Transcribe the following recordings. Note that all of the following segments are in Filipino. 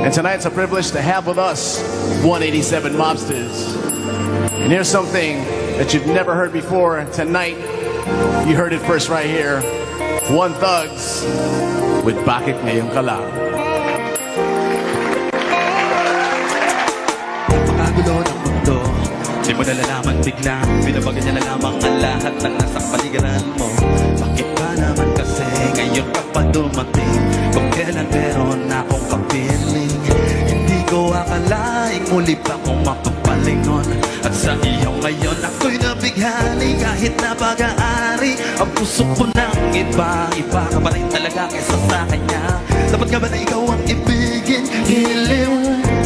And tonight's a privilege to have with us 187 Mobsters. And here's something that you've never heard before. Tonight, you heard it first right here. One Thugs with Bakit Ngayon Ka Lang. Pagkagulo ng mundo, di mo nalalaman biglang binabaga niya na lamang ang lahat ng nasa kapaligiran mo. Bakit ba naman kasi ngayon ka pa dumating? Kung kailan meron akong kapiling, hindi ko akalaing muli pa kong makapalingon. At sa iyo ngayon ako'y nabighani, kahit na pag-aari ang puso ko ng iba. Iba ka pa rin talaga kesa sa kanya. Dapat ka ba na ikaw ang ibigin? Giliw,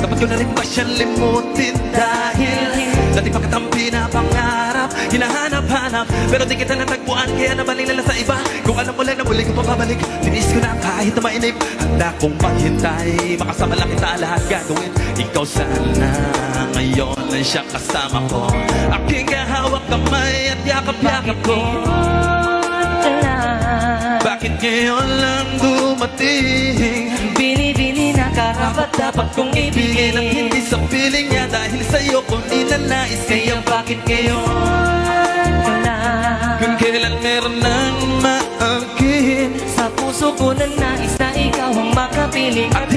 dapat ko na rin ba siyang limutin? Dahil dati pagkatampi na pangarap, hinahanap-hanap, pero di kita natagpuan, kaya nabalilala sa iba. Kung alam mo lang na muli ko papabalik, tinis ko na kahit na mainip. Handa kong maghintay, makasama lang kita, lahat gagawin. Ikaw sana ngayon ay siya kasama ko, aking kahawak kamay at yakap-yakap ko. Bakit ngayon lang dumating? Bili-bili na karapat-dapat kong ibigin Ang hindi sa piling niya dahil sa'yo ko ninanais. Kaya bakit ngayon ka lang? kung kailan meron nang maangkin? Sa puso ko na nais na ikaw ang makapiling. At